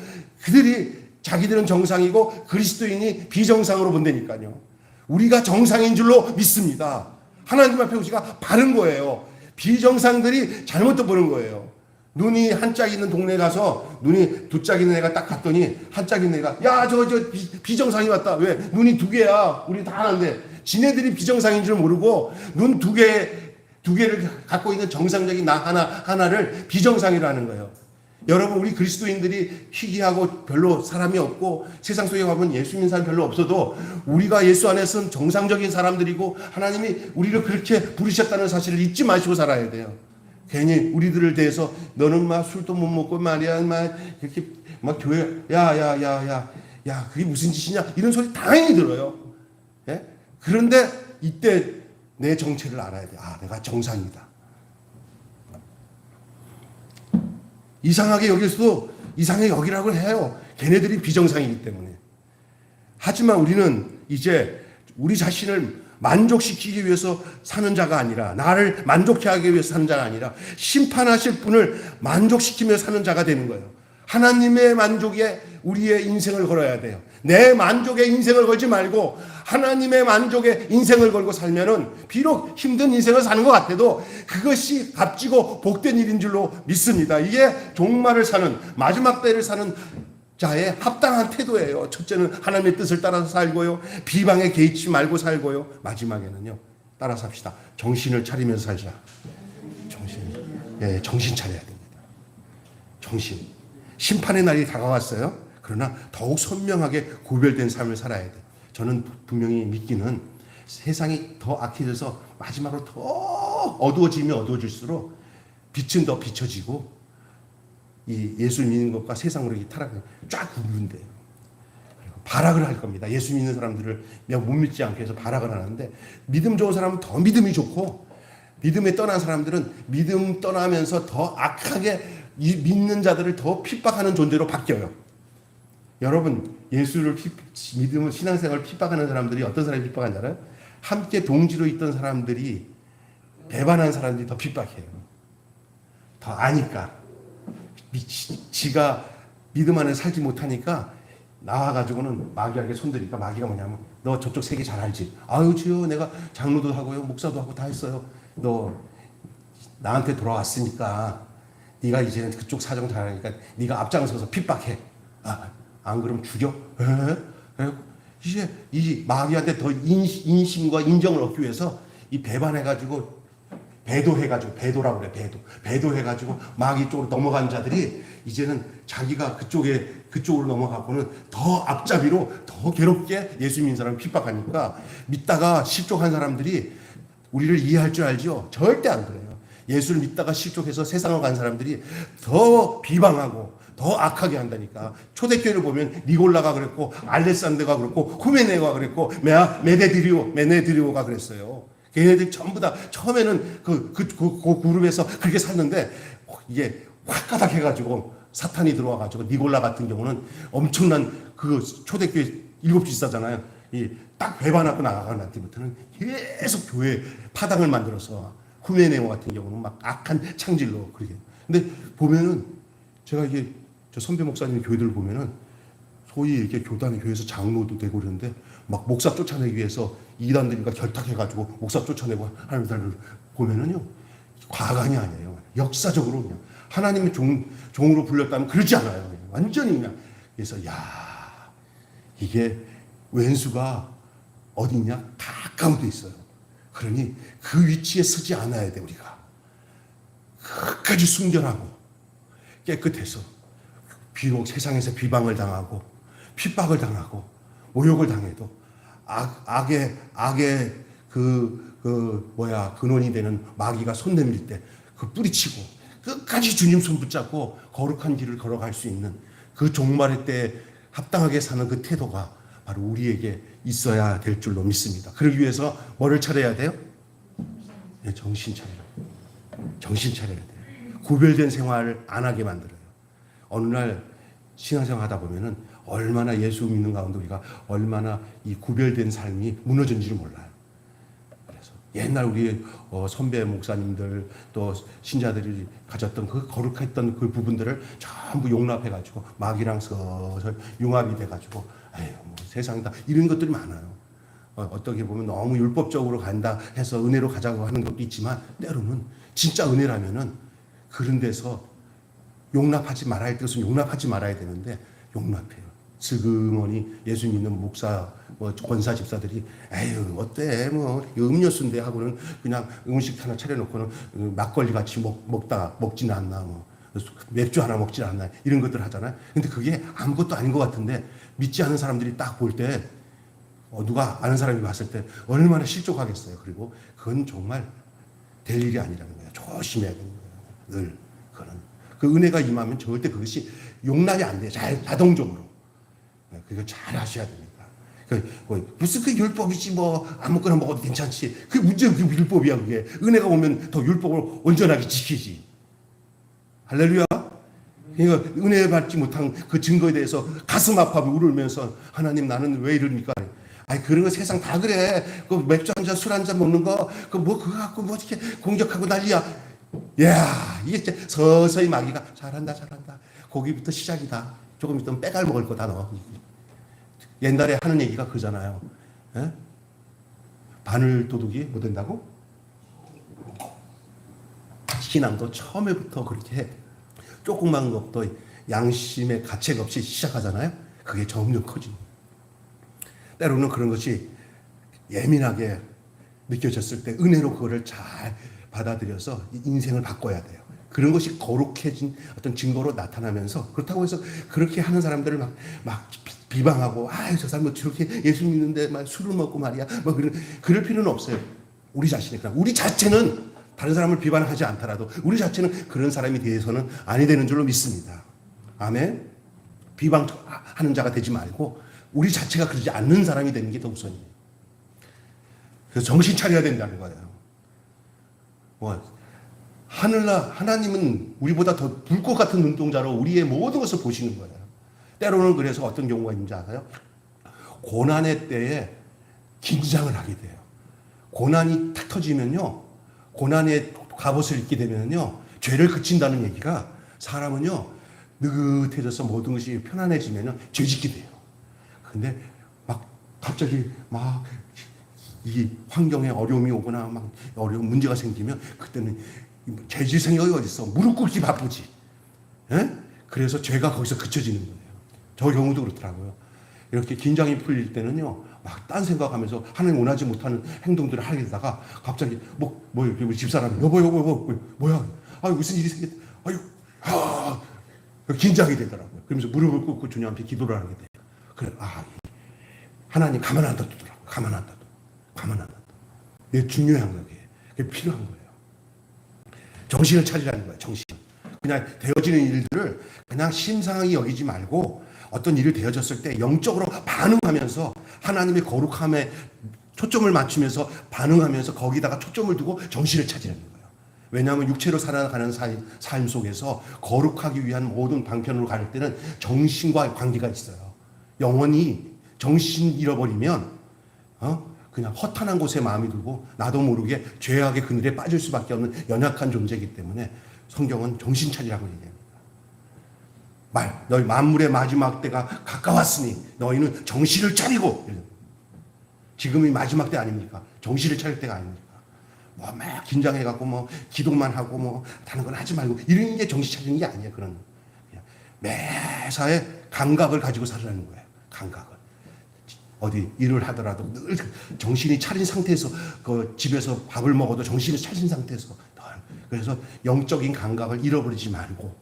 A: 자기들은 정상이고 그리스도인이 비정상으로 본다니까요. 우리가 정상인 줄로 믿습니다. 하나님 앞에 우리가 바른 거예요. 비정상들이 잘못 보는 거예요. 눈이 한 짝 있는 동네에 가서 눈이 두 짝 있는 애가 딱 갔더니 한 짝 있는 애가 야 저 비정상이 왔다. 왜? 눈이 두 개야. 우리 다 아는데 지네들이 비정상인 줄 모르고 눈 두 개를 갖고 있는 정상적인 나 하나를 비정상이라는 거예요. 여러분 우리 그리스도인들이 희귀하고 별로 사람이 없고 세상 속에 가면 예수 믿는 사람 별로 없어도 우리가 예수 안에서는 정상적인 사람들이고 하나님이 우리를 그렇게 부르셨다는 사실을 잊지 마시고 살아야 돼요. 괜히 우리들을 대해서 너는 막 술도 못 먹고 말이야 막 이렇게 막 교회 야 그게 무슨 짓이냐 이런 소리 당연히 들어요. 예? 그런데 이때 내 정체를 알아야 돼. 아 내가 정상이다. 이상하게 여길 수도 이상하게 여기라고 해요. 걔네들이 비정상이기 때문에. 하지만 우리는 이제 우리 자신을 만족시키기 위해서 사는 자가 아니라, 나를 만족해 하기 위해서 사는 자가 아니라 심판하실 분을 만족시키며 사는 자가 되는 거예요. 하나님의 만족에 우리의 인생을 걸어야 돼요. 내 만족에 인생을 걸지 말고 하나님의 만족에 인생을 걸고 살면은 비록 힘든 인생을 사는 것 같아도 그것이 값지고 복된 일인 줄로 믿습니다. 이게 종말을 사는, 마지막 때를 사는 자의 합당한 태도예요. 첫째는 하나님의 뜻을 따라서 살고요. 비방에 개의치 말고 살고요. 마지막에는요, 따라 삽시다. 정신을 차리면서 살자. 정신 차려야 됩니다. 정신. 심판의 날이 다가왔어요. 그러나 더욱 선명하게 구별된 삶을 살아야 돼요. 저는 분명히 믿기는 세상이 더 악해져서 마지막으로 더 어두워지면 어두워질수록 빛은 더 비춰지고 이 예수 믿는 것과 세상으로 타락을 쫙 구분돼요. 발악을 할 겁니다. 예수 믿는 사람들을 못 믿지 않게 해서 발악을 하는데, 믿음 좋은 사람은 더 믿음이 좋고, 믿음에 떠난 사람들은 믿음 떠나면서 더 악하게 믿는 자들을 더 핍박하는 존재로 바뀌어요. 여러분, 예수를 믿음을, 신앙생활을 핍박하는 사람들이 어떤 사람이 핍박하는지 알아요? 함께 동지로 있던 사람들이, 배반한 사람들이 더 핍박해요. 더 아니까. 지가 믿음 안에 살지 못하니까 나와가지고는 마귀에게 손들니까, 마귀가 뭐냐면, 너 저쪽 세계 잘 알지? 아유 주여, 내가 장로도 하고요, 목사도 하고 다 했어요. 너 나한테 돌아왔으니까 네가 이제는 그쪽 사정 잘 하니까 네가 앞장서서 핍박해. 안 그러면 죽여? 이제 이 마귀한테 더 인심과 인정을 얻기 위해서 이 배반해가지고, 배도해가지고, 배도라고 그래, 배도해가지고 마귀 쪽으로 넘어간 자들이 이제는 자기가 그쪽으로 넘어가고는 더 앞잡이로 더 괴롭게 예수 믿는 사람을 핍박하니까, 믿다가 실족한 사람들이 우리를 이해할 줄 알죠? 절대 안 그래요. 예수를 믿다가 실족해서 세상을 간 사람들이 더 비방하고 더 악하게 한다니까. 초대교회를 보면 니골라가 그랬고, 알렉산더가 그랬고, 후메네오가 그랬고, 메네드리오가 그랬어요. 걔네들 전부 다 처음에는 그 그룹에서 그렇게 샀는데, 이게 확가닥 해가지고 사탄이 들어와가지고, 니골라 같은 경우는 엄청난 그 초대교회 7 지사잖아요. 딱 배반하고 나가는 때부터는 계속 교회 파당을 만들어서, 후메네오 같은 경우는 막 악한 창질로 그렇게. 근데 보면은 제가 이게 저 선배 목사님 교회들 보면은 소위 이렇게 교회에서 장로도 되고 그러는데, 막 목사 쫓아내기 위해서 이단들과 결탁해가지고 목사 쫓아내고 하는 사람들 보면은요, 과간이 아니에요. 역사적으로 그냥 하나님의 종으로 불렸다면 그러지 않아요. 그냥 완전히 그냥. 그래서 이게 왼수가 어디냐? 가까운 데 있어요. 그러니 그 위치에 서지 않아야 돼. 우리가 끝까지 순결하고 깨끗해서, 비록 세상에서 비방을 당하고 핍박을 당하고 모욕을 당해도 악의 근원이 되는 마귀가 손 내밀 때 그 뿌리치고 끝까지 주님 손 붙잡고 거룩한 길을 걸어갈 수 있는 그 종말의 때 합당하게 사는 그 태도가 바로 우리에게 있어야 될 줄로 믿습니다. 그러기 위해서 뭐를 차려야 돼요? 정신 차려야 돼요. 구별된 생활을 안 하게 만들어요. 어느 날 신앙생활 하다 보면은 얼마나 예수 믿는 가운데 우리가 얼마나 이 구별된 삶이 무너진지를 몰라요. 그래서 옛날 우리 선배 목사님들 또 신자들이 가졌던 그 거룩했던 그 부분들을 전부 용납해가지고 마귀랑 서서 융합이 돼가지고, 뭐 세상이다 이런 것들이 많아요. 어떻게 보면 너무 율법적으로 간다 해서 은혜로 가자고 하는 것도 있지만, 때로는 진짜 은혜라면은 그런 데서 용납하지 말아야 할 것은 용납하지 말아야 되는데 용납해요. 슬그머니 예수 믿는 목사, 권사 집사들이 에휴 어때 뭐 음료수인데 하고는 그냥 음식 하나 차려놓고는 막걸리 같이 먹지는 않나, 뭐 맥주 하나 먹지 않나, 이런 것들 하잖아요. 근데 그게 아무것도 아닌 것 같은데 믿지 않는 사람들이 딱 볼 때, 누가 아는 사람이 봤을 때 얼마나 실족하겠어요. 그리고 그건 정말 될 일이 아니라는 거예요. 조심해야 되는 거예요. 늘 그 은혜가 임하면 절대 그것이 용납이 안 돼요. 자동적으로. 그거 잘 하셔야 됩니다. 무슨 그 율법이지, 뭐 아무거나 먹어도 괜찮지. 그게 문제가 그 율법이야. 그게 은혜가 오면 더 율법을 온전하게 지키지. 할렐루야. 그러니까 은혜 받지 못한 그 증거에 대해서 가슴 아파하고 울면서 하나님 나는 왜 이러니까. 아니 그런 거 세상 다 그래. 그 맥주 한 잔 술 한 잔 먹는 거 그 뭐 그거 갖고 뭐 이렇게 공격하고 난리야. 야 이게 진짜 서서히 마귀가 잘한다. 거기부터 시작이다. 조금 있으면 빼갈 먹을 거다 너. 옛날에 하는 얘기가 그잖아요. 예? 바늘 도둑이 뭐 된다고? 신앙도 처음에부터 그렇게 해. 조그만 것도 양심의 가책 없이 시작하잖아요. 그게 점점 커지는 거예요. 때로는 그런 것이 예민하게 느껴졌을 때 은혜로 그거를 잘 받아들여서 인생을 바꿔야 돼요. 그런 것이 거룩해진 어떤 증거로 나타나면서, 그렇다고 해서 그렇게 하는 사람들을 막 비방하고 저 사람 뭐 저렇게 예수 믿는데 막 술을 먹고 말이야 뭐 그럴 필요는 없어요. 우리 자체는 다른 사람을 비판하지 않더라도 우리 자체는 그런 사람이 대해서는 아니 되는 줄로 믿습니다. 아멘. 비방하는 자가 되지 말고 우리 자체가 그러지 않는 사람이 되는 게 더 우선이에요. 그래서 정신 차려야 된다는 거예요. 하나님은 우리보다 더 불꽃 같은 눈동자로 우리의 모든 것을 보시는 거예요. 때로는 그래서 어떤 경우가 있는지 알아요? 고난의 때에 긴장을 하게 돼요. 고난이 탁 터지면요, 고난의 갑옷을 입게 되면요, 죄를 그친다는 얘기가 사람은요, 느긋해져서 모든 것이 편안해지면요, 죄 짓게 돼요. 근데 갑자기 이 환경에 어려움이 오거나 어려운 문제가 생기면 그때는 죄질 생각이 어디 있어? 무릎 꿇기 바쁘지. 에? 그래서 죄가 거기서 그쳐지는 거예요. 저 경우도 그렇더라고요. 이렇게 긴장이 풀릴 때는요, 딴 생각하면서 하나님 원하지 못하는 행동들을 하게 되다가 갑자기 우리 집사람이 여보 뭐야? 무슨 일이 생겼다. 긴장이 되더라고요. 그러면서 무릎을 꿇고 주님 앞에 기도를 하게 돼요. 그래, 하나님 가만 안 둬두더라고요. 가만 안 둬. 이게 중요한 거예요. 그게 필요한 거예요. 정신을 차리라는 거예요. 정신. 그냥 되어지는 일들을 그냥 심상하게 여기지 말고 어떤 일이 되어졌을 때 영적으로 반응하면서 하나님의 거룩함에 초점을 맞추면서 반응하면서 거기다가 초점을 두고 정신을 차리라는 거예요. 왜냐하면 육체로 살아가는 삶 속에서 거룩하기 위한 모든 방편으로 갈 때는 정신과 관계가 있어요. 영원히 정신 잃어버리면 그냥 허탄한 곳에 마음이 들고 나도 모르게 죄악의 그늘에 빠질 수밖에 없는 연약한 존재이기 때문에 성경은 정신 차리라고 얘기합니다. 너희 만물의 마지막 때가 가까웠으니 너희는 정신을 차리고. 지금이 마지막 때 아닙니까? 정신을 차릴 때가 아닙니까? 막 긴장해갖고 기도만 하고 다른 건 하지 말고 이런 게 정신 차리는 게 아니에요. 그런 매사에 감각을 가지고 살라는 거예요. 감각을. 어디 일을 하더라도 늘 정신이 차린 상태에서 집에서 밥을 먹어도 정신이 차린 상태에서 그래서 영적인 감각을 잃어버리지 말고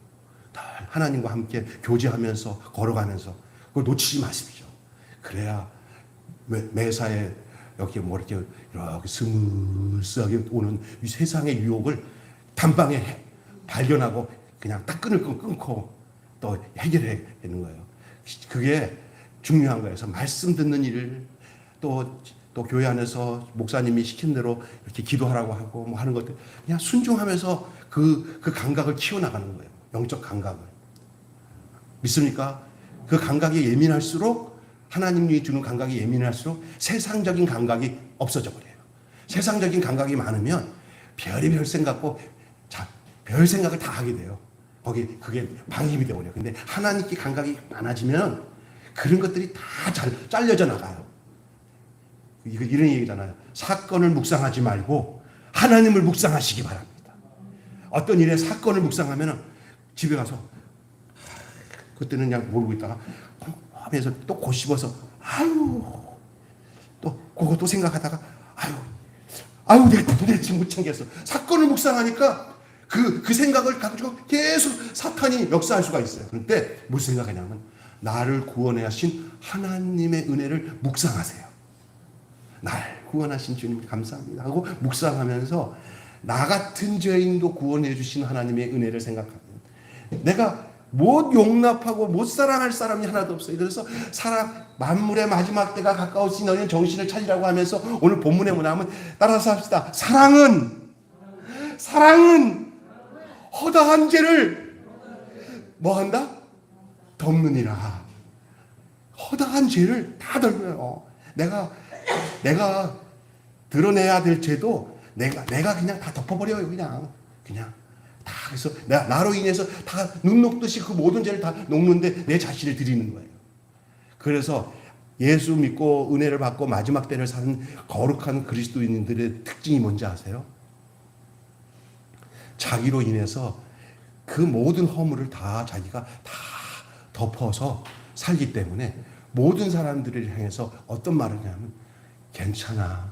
A: 하나님과 함께 교제하면서 걸어가면서 그걸 놓치지 마십시오. 그래야 매사에 이렇게 스무스하게 오는 이 세상의 유혹을 단방에 발견하고 그냥 딱 끊고 또 해결해야 되는 거예요. 그게 중요한 거예요. 그래서 말씀 듣는 일을 또 교회 안에서 목사님이 시킨 대로 이렇게 기도하라고 하고 하는 것들 그냥 순종하면서 그 감각을 키워나가는 거예요. 영적 감각을. 믿습니까? 그 감각이 예민할수록 하나님이 주는 감각이 예민할수록 세상적인 감각이 없어져 버려요. 세상적인 감각이 많으면 별의별 별 생각을 다 하게 돼요. 그게 방임이 되어버려요. 근데 하나님께 감각이 많아지면 그런 것들이 다 잘려져 나가요. 이런 얘기잖아요. 사건을 묵상하지 말고 하나님을 묵상하시기 바랍니다. 어떤 일에 사건을 묵상하면 집에 가서 그때는 그냥 모르고 있다가 하면서 또 고씹어서 또 그거 생각하다가 내가 도대체 못 참겠어. 사건을 묵상하니까 그 생각을 가지고 계속 사탄이 역사할 수가 있어요. 그런데 무슨 생각하냐면 나를 구원해 하신 하나님의 은혜를 묵상하세요. 나를 구원하신 주님 감사합니다 하고 묵상하면서 나 같은 죄인도 구원해 주신 하나님의 은혜를 생각하면 내가 못 용납하고 못 사랑할 사람이 하나도 없어요. 그래서 만물의 마지막 때가 가까웠으니 너희는 정신을 차리라고 하면서 오늘 본문에 뭐냐면 따라서 합시다. 사랑은 허다한 죄를 뭐 한다? 덮느니라. 허다한 죄를 다 덮어요. 내가 드러내야 될 죄도 내가 그냥 다 덮어버려요. 그냥 다. 그래서 나로 인해서 다 눈 녹듯이 그 모든 죄를 다 녹는데 내 자신을 드리는 거예요. 그래서 예수 믿고 은혜를 받고 마지막 때를 사는 거룩한 그리스도인들의 특징이 뭔지 아세요? 자기로 인해서 그 모든 허물을 다 자기가 다 덮어서 살기 때문에 모든 사람들을 향해서 어떤 말을 하냐면 괜찮아.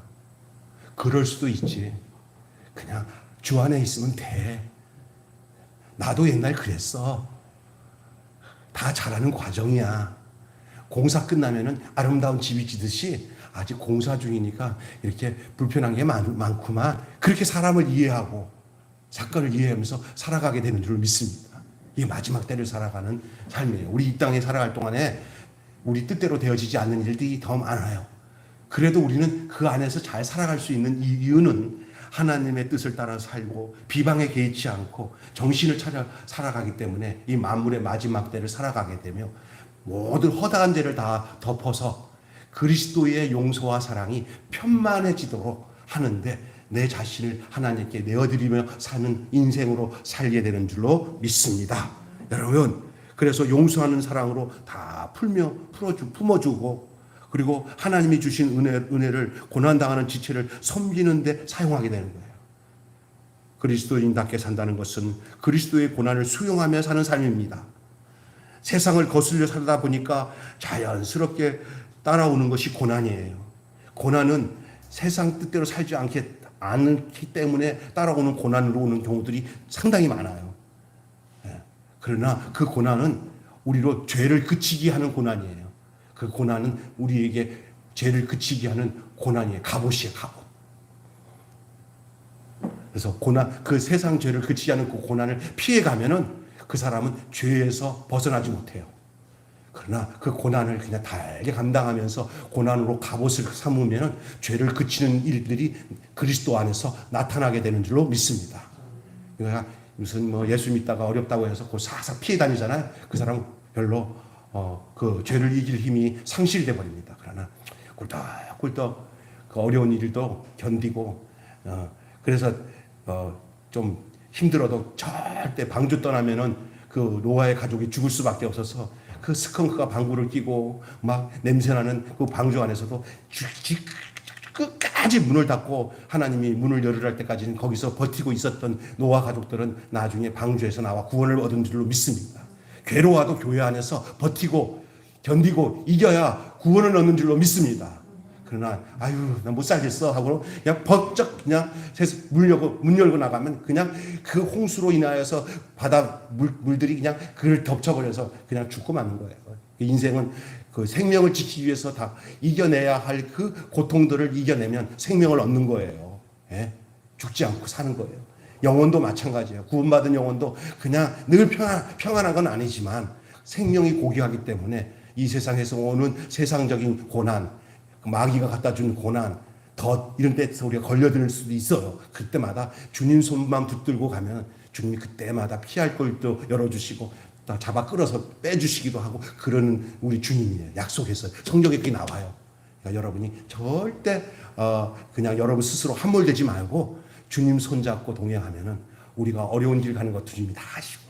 A: 그럴 수도 있지. 그냥 주 안에 있으면 돼. 나도 옛날 그랬어. 다 잘하는 과정이야. 공사 끝나면은 아름다운 집이 지듯이 아직 공사 중이니까 이렇게 불편한 게 많구만. 그렇게 사람을 이해하고 사건을 이해하면서 살아가게 되는 줄 믿습니다. 이게 마지막 때를 살아가는 삶이에요. 우리 이 땅에 살아갈 동안에 우리 뜻대로 되어지지 않는 일들이 더 많아요. 그래도 우리는 그 안에서 잘 살아갈 수 있는 이유는 하나님의 뜻을 따라 살고 비방에 개의치 않고 정신을 차려 살아가기 때문에 이 만물의 마지막 때를 살아가게 되며 모든 허다한 죄를 다 덮어서 그리스도의 용서와 사랑이 편만해지도록 하는데 내 자신을 하나님께 내어드리며 사는 인생으로 살게 되는 줄로 믿습니다. 여러분, 그래서 용서하는 사랑으로 다 품어주고 그리고 하나님이 주신 은혜를 고난당하는 지체를 섬기는 데 사용하게 되는 거예요. 그리스도인답게 산다는 것은 그리스도의 고난을 수용하며 사는 삶입니다. 세상을 거슬려 살다 보니까 자연스럽게 따라오는 것이 고난이에요. 고난은 세상 뜻대로 살지 않기 때문에 따라오는 고난으로 오는 경우들이 상당히 많아요. 그러나 그 고난은 우리로 죄를 그치게 하는 고난이에요. 그 고난은 우리에게 죄를 그치게 하는 고난이에요. 갑옷이에요, 갑옷. 그래서 그 세상 죄를 그치게 하는 그 고난을 피해가면은 그 사람은 죄에서 벗어나지 못해요. 그러나 그 고난을 그냥 달게 감당하면서 고난으로 갑옷을 삼으면 죄를 그치는 일들이 그리스도 안에서 나타나게 되는 줄로 믿습니다. 그러니까 무슨 예수 믿다가 어렵다고 해서 그 사사 피해 다니잖아요. 그 사람은 별로 그 죄를 이길 힘이 상실돼 버립니다. 그러나 꿀떡꿀떡 그 어려운 일도 견디고 그래서 좀 힘들어도 절대 방주 떠나면은 그 노아의 가족이 죽을 수밖에 없어서 그 스컹크가 방구를 끼고 막 냄새나는 그 방주 안에서도 끝까지 문을 닫고 하나님이 문을 열으라 할 때까지는 거기서 버티고 있었던 노아 가족들은 나중에 방주에서 나와 구원을 얻은 줄로 믿습니다. 괴로워도 교회 안에서 버티고 견디고 이겨야 구원을 얻는 줄로 믿습니다. 그러나 나 못 살겠어 하고 그냥 번쩍 그냥 문 열고 나가면 그냥 그 홍수로 인하여서 바다 물들이 그냥 그를 덮쳐버려서 그냥 죽고 마는 거예요. 인생은 그 생명을 지키기 위해서 다 이겨내야 할 그 고통들을 이겨내면 생명을 얻는 거예요. 예? 죽지 않고 사는 거예요. 영혼도 마찬가지예요. 구원받은 영혼도 그냥 늘 평안한 건 아니지만 생명이 고귀하기 때문에 이 세상에서 오는 세상적인 고난, 마귀가 갖다 준 고난, 이런 데서 우리가 걸려들 수도 있어요. 그때마다 주님 손만 붙들고 가면 주님이 그때마다 피할 걸도 열어주시고 잡아 끌어서 빼주시기도 하고 그러는 우리 주님이에요. 약속했어요. 성경에 그게 나와요. 그러니까 여러분이 절대 그냥 여러분 스스로 함몰되지 말고 주님 손잡고 동행하면은 우리가 어려운 길 가는 것 주님이 다 아시고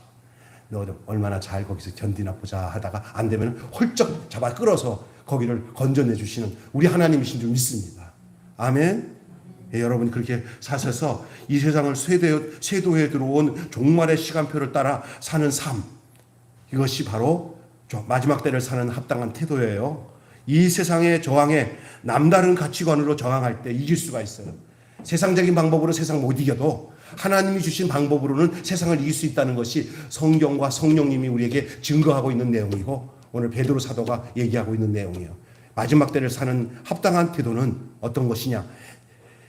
A: 너 얼마나 잘 거기서 견디나 보자 하다가 안 되면 홀쩍 잡아 끌어서 거기를 건져내 주시는 우리 하나님이신 줄 믿습니다. 아멘. 예, 여러분이 그렇게 사셔서 이 세상을 쇄도해 들어온 종말의 시간표를 따라 사는 삶, 이것이 바로 마지막 때를 사는 합당한 태도예요. 이 세상의 저항에 남다른 가치관으로 저항할 때 이길 수가 있어요. 세상적인 방법으로 세상 못 이겨도 하나님이 주신 방법으로는 세상을 이길 수 있다는 것이 성경과 성령님이 우리에게 증거하고 있는 내용이고 오늘 베드로 사도가 얘기하고 있는 내용이에요. 마지막 때를 사는 합당한 태도는 어떤 것이냐?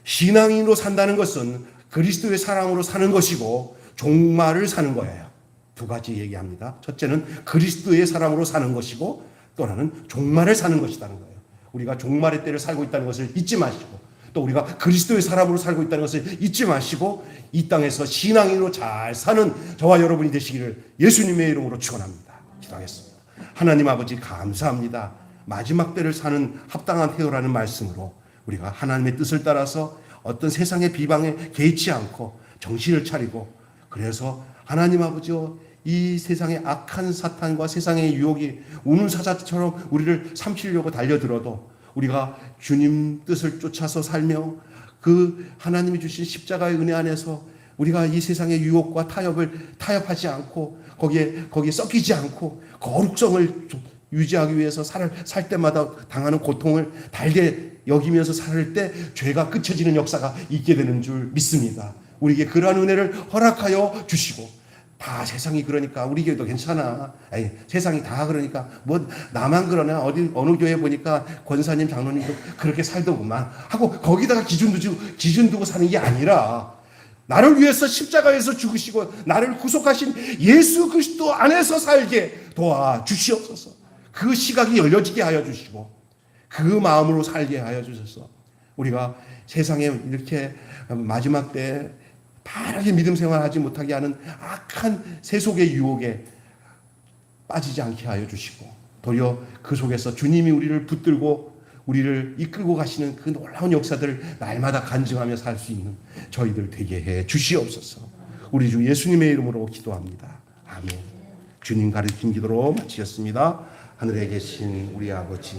A: 신앙인으로 산다는 것은 그리스도의 사랑으로 사는 것이고 종말을 사는 거예요. 두 가지 얘기합니다. 첫째는 그리스도의 사랑으로 사는 것이고 또 하나는 종말을 사는 것이라는 거예요. 우리가 종말의 때를 살고 있다는 것을 잊지 마시고 또 우리가 그리스도의 사람으로 살고 있다는 것을 잊지 마시고 이 땅에서 신앙인으로 잘 사는 저와 여러분이 되시기를 예수님의 이름으로 축원합니다. 기도하겠습니다. 하나님 아버지 감사합니다. 마지막 때를 사는 합당한 태도라는 말씀으로 우리가 하나님의 뜻을 따라서 어떤 세상의 비방에 개의치 않고 정신을 차리고, 그래서 하나님 아버지여 이 세상의 악한 사탄과 세상의 유혹이 우는 사자처럼 우리를 삼키려고 달려들어도 우리가 주님 뜻을 쫓아서 살며 그 하나님이 주신 십자가의 은혜 안에서 우리가 이 세상의 유혹과 타협하지 않고 거기에 썩히지 않고 거룩성을 유지하기 위해서 살 때마다 당하는 고통을 달게 여기면서 살 때 죄가 끝쳐지는 역사가 있게 되는 줄 믿습니다. 우리에게 그러한 은혜를 허락하여 주시고, 다 세상이 그러니까 우리 교회도 괜찮아. 아니, 세상이 다 그러니까 뭐 나만 그러나 어느 교회 보니까 권사님 장로님도 그렇게 살더구만 하고 거기다가 기준 두고 사는 게 아니라, 나를 위해서 십자가에서 죽으시고 나를 구속하신 예수 그리스도 안에서 살게 도와주시옵소서. 그 시각이 열려지게 하여 주시고 그 마음으로 살게 하여 주셔서 우리가 세상에 이렇게 마지막 때 바르게 믿음 생활하지 못하게 하는 악한 세속의 유혹에 빠지지 않게 하여 주시고, 도리어 그 속에서 주님이 우리를 붙들고 우리를 이끌고 가시는 그 놀라운 역사들을 날마다 간증하며 살 수 있는 저희들 되게 해 주시옵소서. 우리 주 예수님의 이름으로 기도합니다. 아멘. 주님 가르친 기도로 마치겠습니다. 하늘에 계신 우리 아버지,